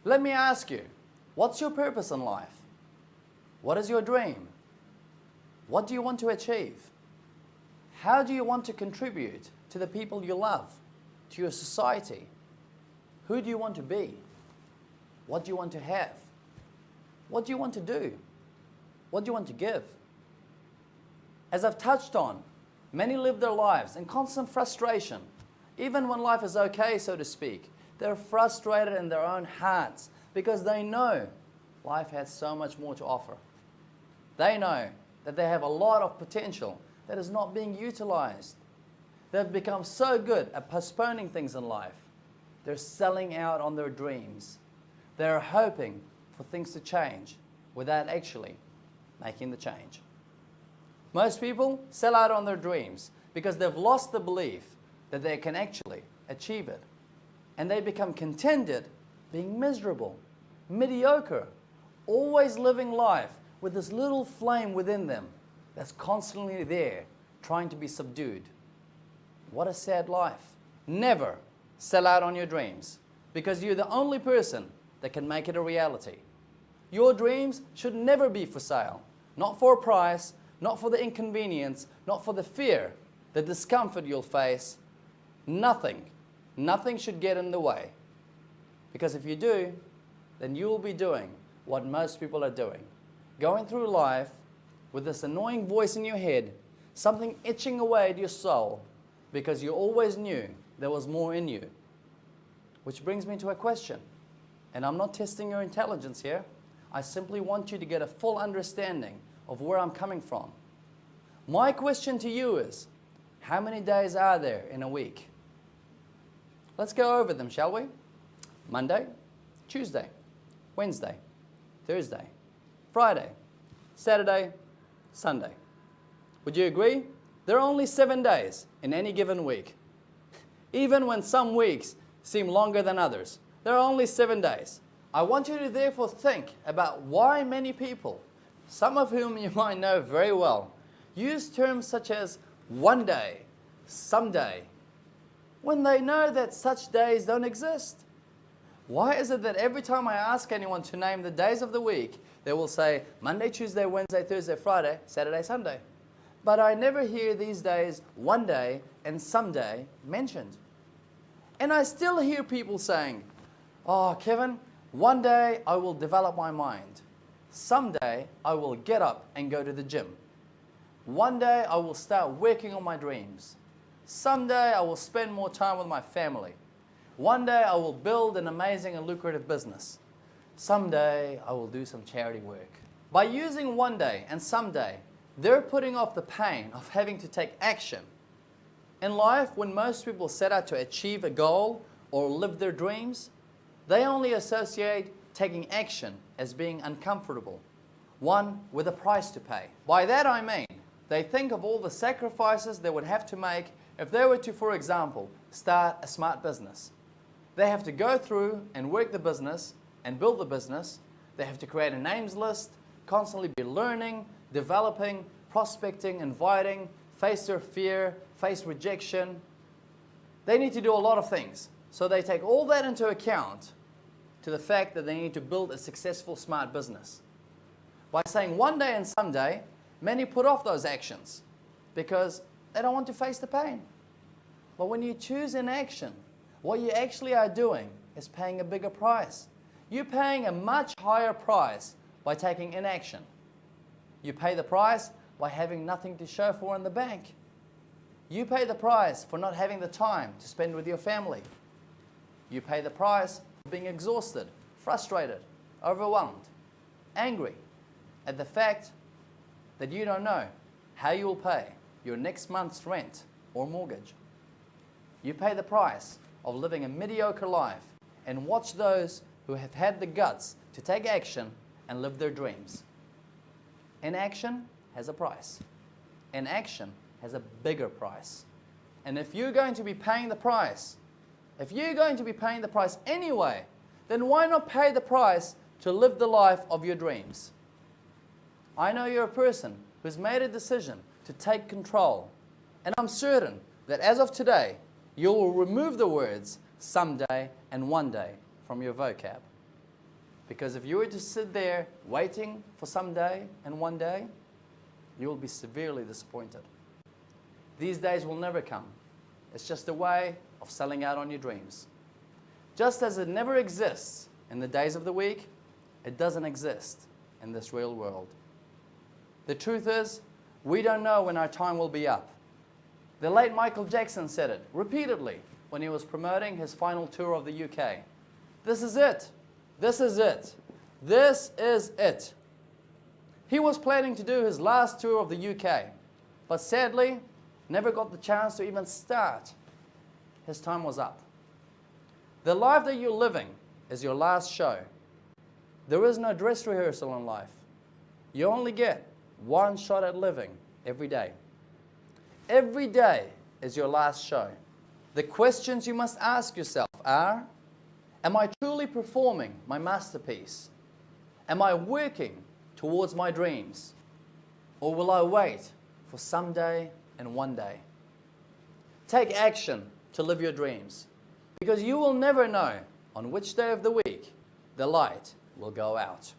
Let me ask you, what's your purpose in life? What is your dream? What do you want to achieve? How do you want to contribute to the people you love, to your society? Who do you want to be? What do you want to have? What do you want to do? What do you want to give? As I've touched on, many live their lives in constant frustration. Even when life is okay, so to speak, they're frustrated in their own hearts because they know life has so much more to offer. They know that they have a lot of potential that is not being utilized. They've become so good at postponing things in life. They're selling out on their dreams. They're hoping for things to change without actually making the change. Most people sell out on their dreams because they've lost the belief that they can actually achieve it. And they become contented being miserable, mediocre, always living life with this little flame within them that's constantly there, trying to be subdued. What a sad life. Never sell out on your dreams because you're the only person that can make it a reality. Your dreams should never be for sale, not for a price, not for the inconvenience, not for the fear, the discomfort you'll face. Nothing should get in the way. Because if you do, then you will be doing what most people are doing. Going through life with this annoying voice in your head, something itching away at your soul, because you always knew there was more in you. Which brings me to a question. And I'm not testing your intelligence here. I simply want you to get a full understanding of where I'm coming from. My question to you is, how many days are there in a week? Let's go over them, shall we? Monday, Tuesday, Wednesday, Thursday, Friday, Saturday, Sunday. Would you agree? There are only 7 days in any given week. Even when some weeks seem longer than others, there are only 7 days. I want you to therefore think about why many people, some of whom you might know very well, use terms such as one day, someday, when they know that such days don't exist. Why is it that every time I ask anyone to name the days of the week, they will say Monday, Tuesday, Wednesday, Thursday, Friday, Saturday, Sunday? But I never hear these days, one day and someday, mentioned. And I still hear people saying, oh, Kevin, one day I will develop my mind. Someday I will get up and go to the gym. One day I will start working on my dreams. Someday I will spend more time with my family. One day I will build an amazing and lucrative business. Someday I will do some charity work. By using one day and someday, they're putting off the pain of having to take action. In life, when most people set out to achieve a goal or live their dreams, they only associate taking action as being uncomfortable, one with a price to pay. By that I mean, they think of all the sacrifices they would have to make if they were to, for example, start a smart business. They have to go through and work the business and build the business. They have to create a names list, constantly be learning, developing, prospecting, inviting, face their fear, face rejection. They need to do a lot of things. So they take all that into account to the fact that they need to build a successful smart business. By saying one day and someday, many put off those actions because they don't want to face the pain. But when you choose inaction, what you actually are doing is paying a bigger price. You're paying a much higher price by taking inaction. You pay the price by having nothing to show for in the bank. You pay the price for not having the time to spend with your family. You pay the price for being exhausted, frustrated, overwhelmed, angry at the fact that you don't know how you will pay your next month's rent or mortgage. You pay the price of living a mediocre life and watch those who have had the guts to take action and live their dreams. Inaction has a price. Inaction has a bigger price. And if you're going to be paying the price, anyway, then why not pay the price to live the life of your dreams? I know you're a person who's made a decision to take control. And I'm certain that as of today, you will remove the words someday and one day from your vocab. Because if you were to sit there waiting for some day and one day, you will be severely disappointed. These days will never come. It's just a way of selling out on your dreams. Just as it never exists in the days of the week, it doesn't exist in this real world. The truth is, we don't know when our time will be up. The late Michael Jackson said it repeatedly when he was promoting his final tour of the UK. This is it. This is it. This is it. He was planning to do his last tour of the UK, but sadly, never got the chance to even start. His time was up. The life that you're living is your last show. There is no dress rehearsal in life. You only get one shot at living every day. Every day is your last show. The questions you must ask yourself are, am I truly performing my masterpiece? Am I working towards my dreams? Or will I wait for someday and one day? Take action to live your dreams, because you will never know on which day of the week the light will go out.